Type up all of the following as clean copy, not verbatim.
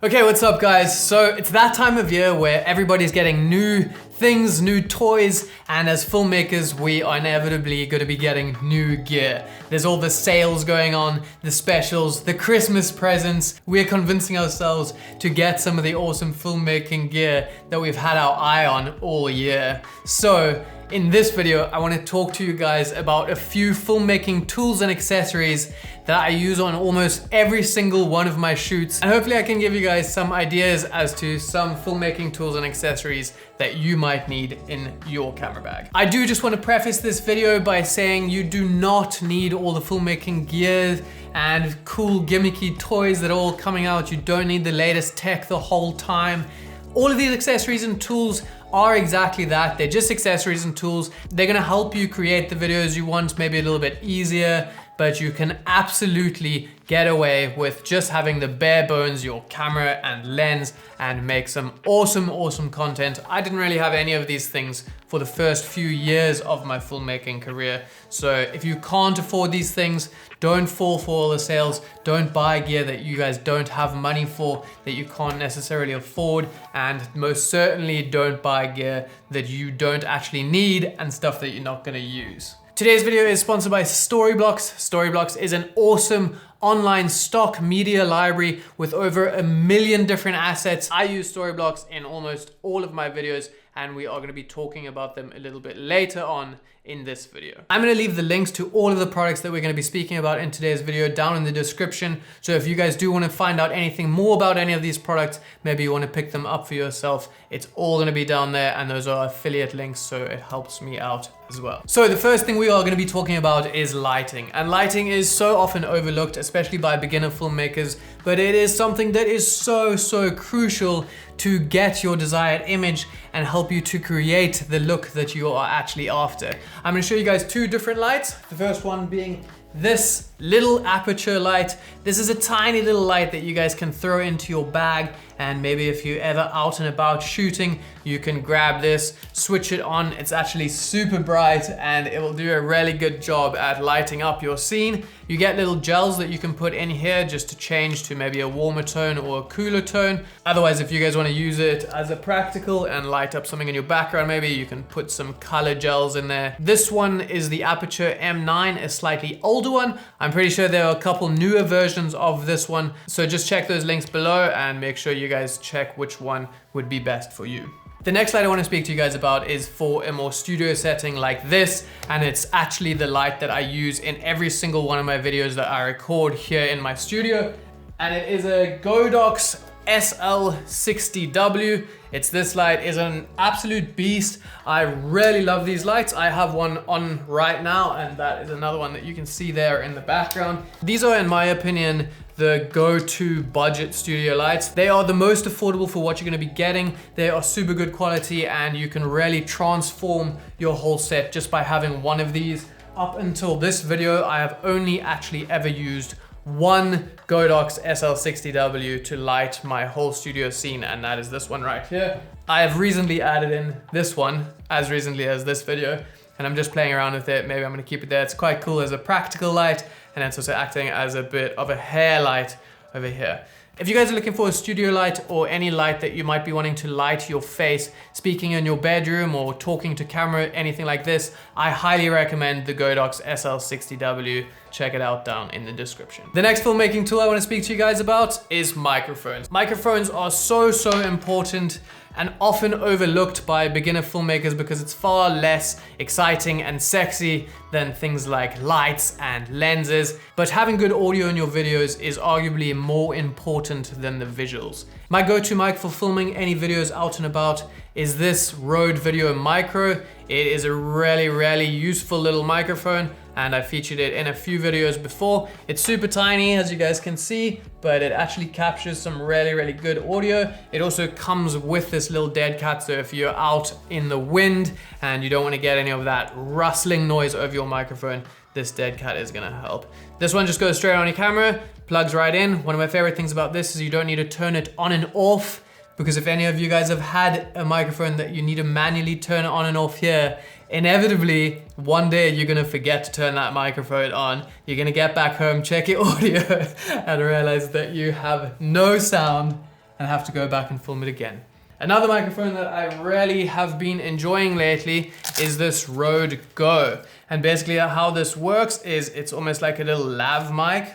Okay, what's up guys? So it's that time of year where everybody's getting new things, new toys, and as filmmakers, we are inevitably going to be getting new gear. There's all the sales going on, the specials, the Christmas presents. We're convincing ourselves to get some of the awesome filmmaking gear that we've had our eye on all year. So in this video, I want to talk to you guys about a few filmmaking tools and accessories that I use on almost every single one of my shoots. And hopefully I can give you guys some ideas as to some filmmaking tools and accessories that you might need in your camera bag. I do just want to preface this video by saying you do not need all the filmmaking gear and cool gimmicky toys that are all coming out. You don't need the latest tech the whole time. All of these accessories and tools are exactly that. They're just accessories and tools. They're gonna help you create the videos you want, maybe a little bit easier, but you can absolutely get away with just having the bare bones, your camera and lens, and make some awesome content. I didn't really have any of these things for the first few years of my filmmaking career. So if you can't afford these things, don't fall for all the sales. Don't buy gear that you guys don't have money for, that you can't necessarily afford, and most certainly don't buy gear that you don't actually need and stuff that you're not gonna use. Today's video is sponsored by Storyblocks. Storyblocks is an awesome online stock media library with over 1 million different assets. I use Storyblocks in almost all of my videos, and we are going to be talking about them a little bit later on in this video. I'm going to leave the links to all of the products that we're going to be speaking about in today's video down in the description. So if you guys do want to find out anything more about any of these products, maybe you want to pick them up for yourself, it's all going to be down there, and those are affiliate links, so it helps me out as well. So the first thing we are going to be talking about is lighting. And lighting is so often overlooked, especially by beginner filmmakers, but it is something that is so crucial to get your desired image and help you to create the look that you are actually after. I'm going to show you guys two different lights. The first one being this little aperture light. This is a tiny little light that you guys can throw into your bag, and maybe if you're ever out and about shooting, you can grab this, switch it on. It's actually super bright and it will do a really good job at lighting up your scene. You get little gels that you can put in here just to change to maybe a warmer tone or a cooler tone. Otherwise, if you guys want to use it as a practical and light up something in your background, maybe you can put some color gels in there. This one is the Aperture M9, a slightly older one. I'm pretty sure there are a couple newer versions of this one. So just check those links below and make sure you guys check which one would be best for you. The next light I want to speak to you guys about is for a more studio setting like this, and it's actually the light that I use in every single one of my videos that I record here in my studio, and it is a Godox SL60W. It's this light, is an absolute beast. I really love these lights. I have one on right now, and that is another one that you can see there in the background. These are, in my opinion, the go-to budget studio lights. They are the most affordable for what you're gonna be getting. They are super good quality, and you can really transform your whole set just by having one of these. Up until this video, I have only actually ever used one Godox SL60W to light my whole studio scene, and that is this one right here. I have recently added in this one, as recently as this video, and I'm just playing around with it. Maybe I'm gonna keep it there. It's quite cool as a practical light, and it's also acting as a bit of a hair light over here. If you guys are looking for a studio light or any light that you might be wanting to light your face, speaking in your bedroom or talking to camera, anything like this, I highly recommend the Godox SL60W. Check it out down in the description. The next filmmaking tool I want to speak to you guys about is microphones. Microphones are so important and often overlooked by beginner filmmakers because it's far less exciting and sexy than things like lights and lenses. But having good audio in your videos is arguably more important than the visuals. My go-to mic for filming any videos out and about is this Rode Video Micro. It is a really useful little microphone, and I featured it in a few videos before. It's super tiny, as you guys can see, but it actually captures some really good audio. It also comes with this little dead cat, so if you're out in the wind and you don't want to get any of that rustling noise over your microphone, this dead cat is gonna help. This one just goes straight on your camera, plugs right in. One of my favorite things about this is you don't need to turn it on and off, because if any of you guys have had a microphone that you need to manually turn on and off here, inevitably one day you're gonna forget to turn that microphone on. You're gonna get back home, check your audio, and realize that you have no sound and have to go back and film it again. Another microphone that I really have been enjoying lately is this Rode Go. And basically how this works is it's almost like a little lav mic.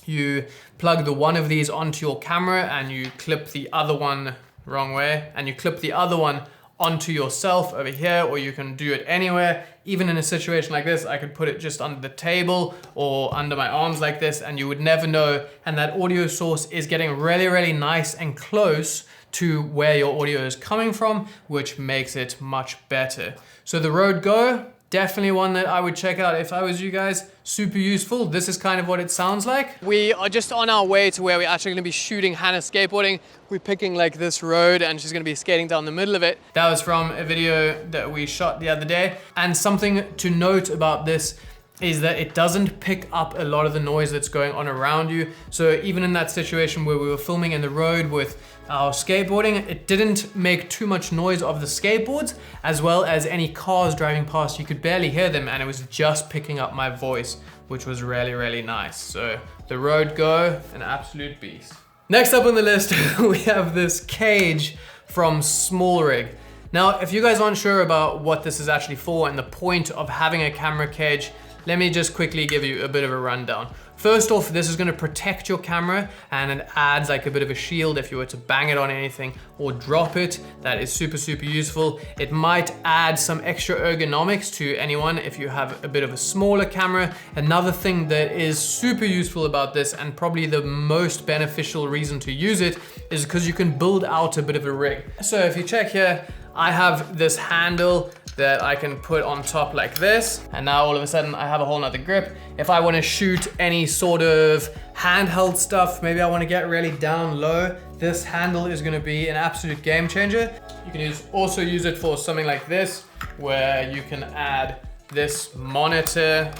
You plug the one of these onto your camera and you clip the other one, wrong way, and you clip the other one onto yourself over here, or you can do it anywhere. Even in a situation like this, I could put it just under the table or under my arms like this, and you would never know. And that audio source is getting really, really nice and close to where your audio is coming from, which makes it much better. So the Rode Go, definitely one that I would check out if I was you guys. Super useful. This is kind of what it sounds like. We are just on our way to where we're actually going to be shooting Hannah skateboarding. We're picking like this road and she's going to be skating down the middle of it. That was from a video that we shot the other day. And something to note about this is that it doesn't pick up a lot of the noise that's going on around you. So even in that situation where we were filming in the road with our skateboarding, it didn't make too much noise of the skateboards, as well as any cars driving past. You could barely hear them, and it was just picking up my voice, which was really, really nice. So the Rode Go, an absolute beast. Next up on the list, we have this cage from SmallRig. Now, if you guys aren't sure about what this is actually for and the point of having a camera cage, let me just quickly give you a bit of a rundown. First off, this is going to protect your camera, and it adds like a bit of a shield if you were to bang it on anything or drop it. That is super, super useful. It might add some extra ergonomics to anyone if you have a bit of a smaller camera. Another thing that is super useful about this, and probably the most beneficial reason to use it, is because you can build out a bit of a rig. So if you check here, I have this handle that I can put on top like this. And now all of a sudden I have a whole nother grip. If I wanna shoot any sort of handheld stuff, maybe I wanna get really down low, this handle is gonna be an absolute game changer. You can also use it for something like this, where you can add this monitor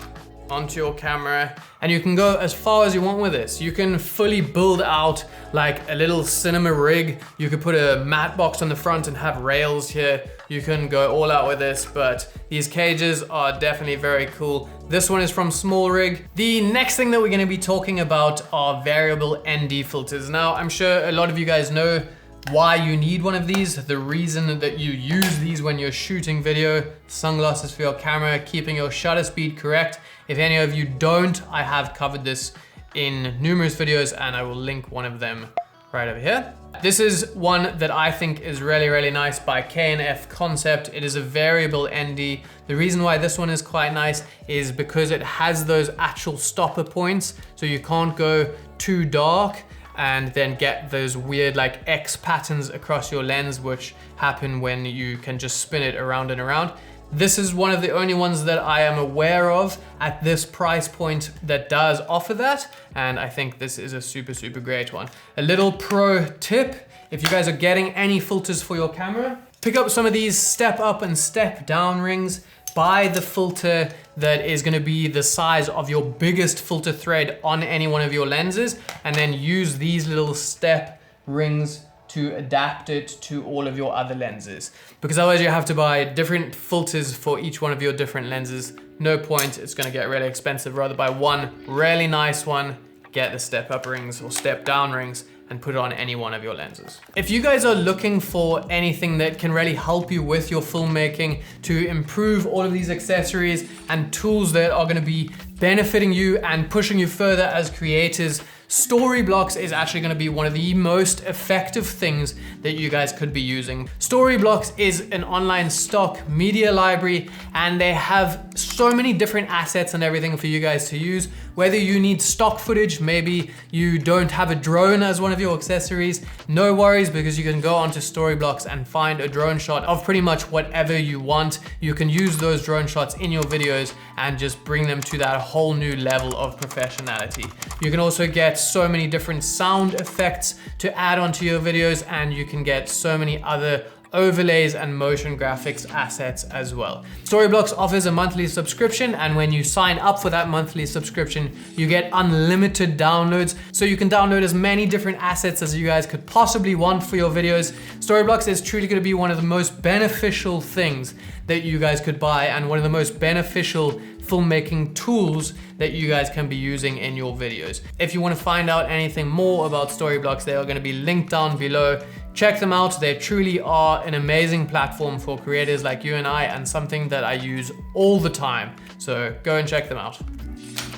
onto your camera, and you can go as far as you want with this. You can fully build out like a little cinema rig. You could put a mat box on the front and have rails here. You can go all out with this, but these cages are definitely very cool. This one is from SmallRig. The next thing that we're gonna be talking about are variable ND filters. Now, I'm sure a lot of you guys know why you need one of these, the reason that you use these when you're shooting video, sunglasses for your camera, keeping your shutter speed correct. If any of you don't, I have covered this in numerous videos, and I will link one of them right over here. This is one that I think is really, really nice by K&F Concept. It is a variable ND. The reason why this one is quite nice is because it has those actual stopper points, so you can't go too dark and then get those weird like X patterns across your lens, which happen when you can just spin it around and around. This is one of the only ones that I am aware of at this price point that does offer that, and I think this is a super, super great one. A little pro tip, if you guys are getting any filters for your camera, pick up some of these step up and step down rings. Buy the filter that is gonna be the size of your biggest filter thread on any one of your lenses, and then use these little step rings to adapt it to all of your other lenses. Because otherwise you have to buy different filters for each one of your different lenses. No point, it's gonna get really expensive. Rather buy one really nice one, get the step up rings or step down rings, and put it on any one of your lenses. If you guys are looking for anything that can really help you with your filmmaking to improve all of these accessories and tools that are gonna be benefiting you and pushing you further as creators, Storyblocks is actually gonna be one of the most effective things that you guys could be using. Storyblocks is an online stock media library, and they have so many different assets and everything for you guys to use. Whether you need stock footage, maybe you don't have a drone as one of your accessories, no worries, because you can go onto Storyblocks and find a drone shot of pretty much whatever you want. You can use those drone shots in your videos and just bring them to that whole new level of professionality. You can also get so many different sound effects to add onto your videos, and you can get so many other overlays and motion graphics assets as well. Storyblocks offers a monthly subscription, and when you sign up for that monthly subscription, you get unlimited downloads. So you can download as many different assets as you guys could possibly want for your videos. Storyblocks is truly going to be one of the most beneficial things that you guys could buy, and one of the most beneficial filmmaking tools that you guys can be using in your videos. If you want to find out anything more about Storyblocks, they are going to be linked down below. Check them out. They truly are an amazing platform for creators like you and I, and something that I use all the time. So go and check them out.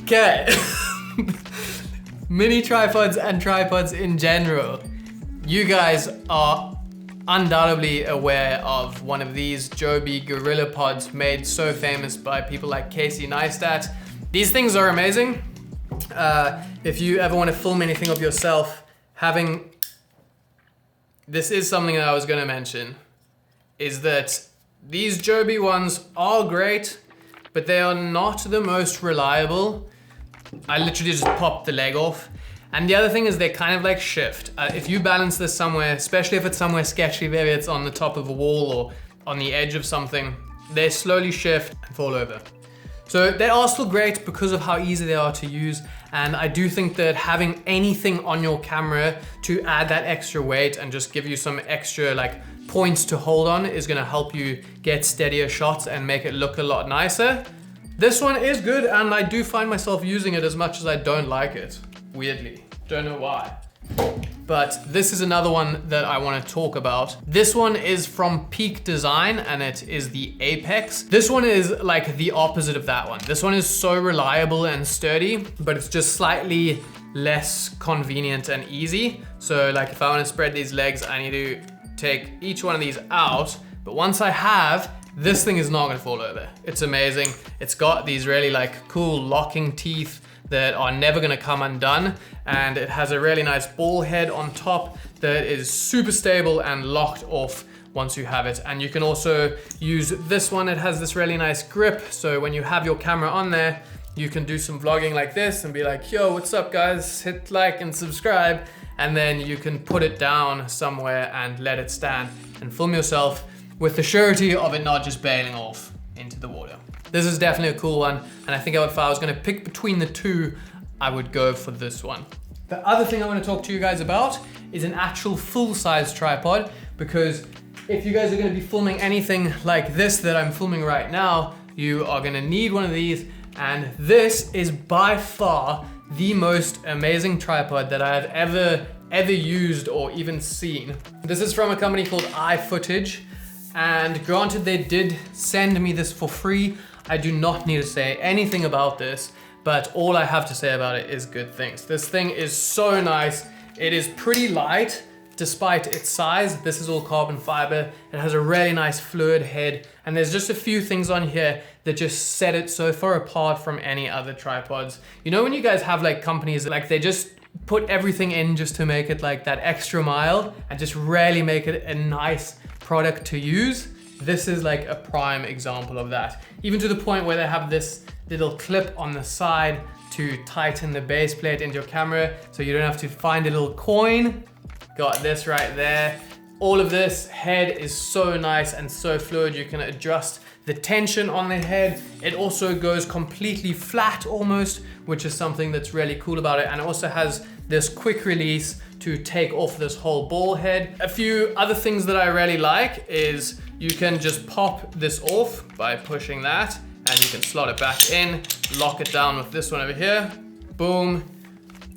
Okay. Mini tripods and tripods in general. You guys are undoubtedly aware of one of these Joby Gorilla Pods, made so famous by people like Casey Neistat. These things are amazing. If you ever want to film anything of yourself, this is something that I was going to mention, is that these Joby ones are great, but they are not the most reliable. I literally just popped the leg off. And the other thing is they kind of like shift. If you balance this somewhere, especially if it's somewhere sketchy, maybe it's on the top of a wall or on the edge of something, they slowly shift and fall over. So they are still great because of how easy they are to use. And I do think that having anything on your camera to add that extra weight and just give you some extra like points to hold on is gonna help you get steadier shots and make it look a lot nicer. This one is good, and I do find myself using it as much as I don't like it. Weirdly, don't know why. But this is another one that I want to talk about. This one is from Peak Design, and it is the Apex. This one is like the opposite of that one. This one is so reliable and sturdy, but it's just slightly less convenient and easy. So like if I want to spread these legs, I need to take each one of these out. But once I have, this thing is not going to fall over. It's amazing. It's got these really like cool locking teeth that are never gonna come undone, and it has a really nice ball head on top that is super stable and locked off once you have it. And you can also use this one. It has this really nice grip, so when you have your camera on there, you can do some vlogging like this and be like, yo, what's up guys, hit like and subscribe, and then you can put it down somewhere and let it stand and film yourself with the surety of it not just bailing off into the water. This is definitely a cool one, and I think if I was gonna pick between the two, I would go for this one. The other thing I want to talk to you guys about is an actual full-size tripod, because if you guys are gonna be filming anything like this that I'm filming right now, you are gonna need one of these, and this is by far the most amazing tripod that I have ever used or even seen. This is from a company called iFootage, and granted they did send me this for free. I do not need to say anything about this, but all I have to say about it is good things. This thing is so nice. It is pretty light despite its size. This is all carbon fiber. It has a really nice fluid head, and there's just a few things on here that just set it so far apart from any other tripods. You know when you guys have like companies that like they just put everything in just to make it like that extra mile and just really make it a nice product to use? This is like a prime example of that. Even to the point where they have this little clip on the side to tighten the base plate into your camera, so you don't have to find a little coin. Got this right there. All of this head is so nice and so fluid. You can adjust the tension on the head. It also goes completely flat almost, which is something that's really cool about it. And it also has this quick release to take off this whole ball head. A few other things that I really like is you can just pop this off by pushing that, and you can slot it back in, lock it down with this one over here. Boom.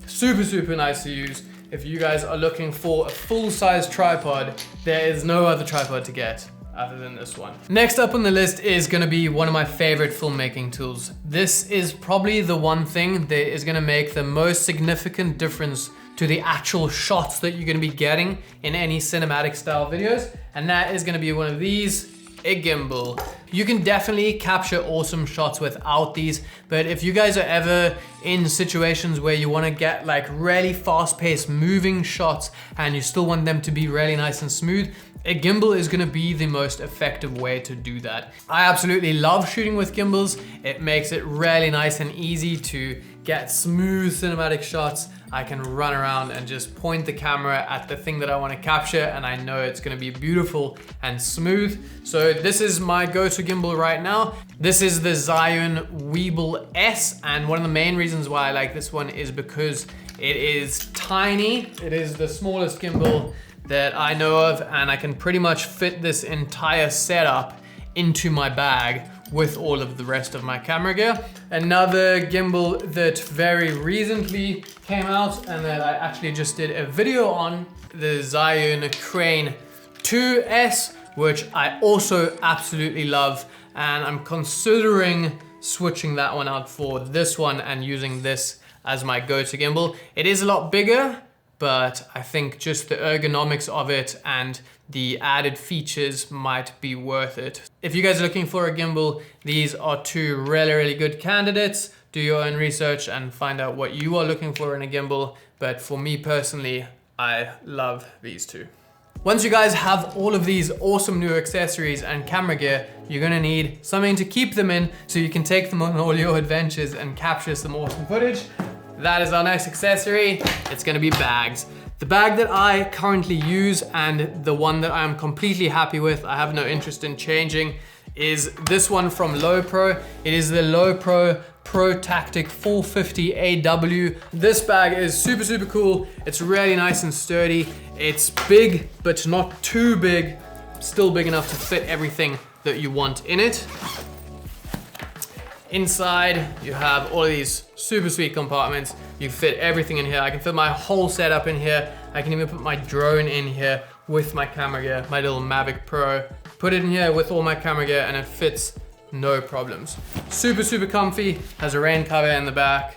Super, super nice to use. If you guys are looking for a full-size tripod, there is no other tripod to get other than this one. Next up on the list is gonna be one of my favorite filmmaking tools. This is probably the one thing that is gonna make the most significant difference to the actual shots that you're gonna be getting in any cinematic style videos, and that is gonna be one of these, a gimbal. You can definitely capture awesome shots without these, but if you guys are ever in situations where you want to get like really fast-paced moving shots and you still want them to be really nice and smooth, a gimbal is going to be the most effective way to do that. I absolutely love shooting with gimbals. It makes it really nice and easy to get smooth cinematic shots. I can run around and just point the camera at the thing that I want to capture, and I know it's going to be beautiful and smooth. So this is my go-to gimbal right now. This is the Zhiyun Weebill S, and one of the main reasons why I like this one is because it is tiny. It is the smallest gimbal that I know of, and I can pretty much fit this entire setup into my bag with all of the rest of my camera gear. Another gimbal that very recently came out and that I actually just did a video on, the Zhiyun Crane 2S, which I also absolutely love, and I'm considering switching that one out for this one and using this as my go-to gimbal. It is a lot bigger, but I think just the ergonomics of it and the added features might be worth it. If you guys are looking for a gimbal, these are two really good candidates. Do your own research and find out what you are looking for in a gimbal. But for me personally, I love these two. Once you guys have all of these awesome new accessories and camera gear, you're gonna need something to keep them in so you can take them on all your adventures and capture some awesome footage. That is our next accessory. It's gonna be bags. The bag that I currently use and the one that I am completely happy with, I have no interest in changing, is this one from Lowepro. It is the Lowepro Pro Tactic 450 AW. This bag is super cool. It's really nice and sturdy. It's big, but not too big. Still big enough to fit everything that you want in it. Inside, you have all of these super sweet compartments. You fit everything in here. I can fit my whole setup in here. I can even put my drone in here with my camera gear, my little Mavic Pro. Put it in here with all my camera gear and it fits no problems. Super comfy, has a rain cover in the back.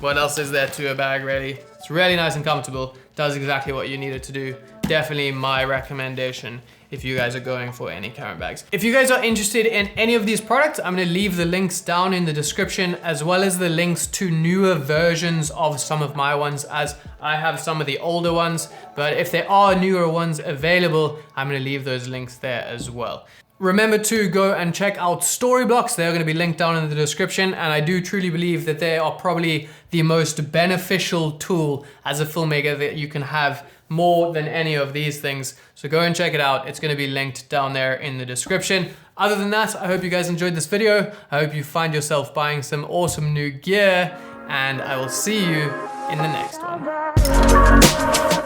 What else is there to a bag really? It's really nice and comfortable. Does exactly what you need it to do. Definitely my recommendation if you guys are going for any camera bags. If you guys are interested in any of these products, I'm gonna leave the links down in the description, as well as the links to newer versions of some of my ones, as I have some of the older ones, but if there are newer ones available, I'm gonna leave those links there as well. Remember to go and check out Storyblocks. They're gonna be linked down in the description, and I do truly believe that they are probably the most beneficial tool as a filmmaker that you can have, more than any of these things. So go and check it out. It's gonna be linked down there in the description. Other than that, I hope you guys enjoyed this video. I hope you find yourself buying some awesome new gear, and I will see you in the next one.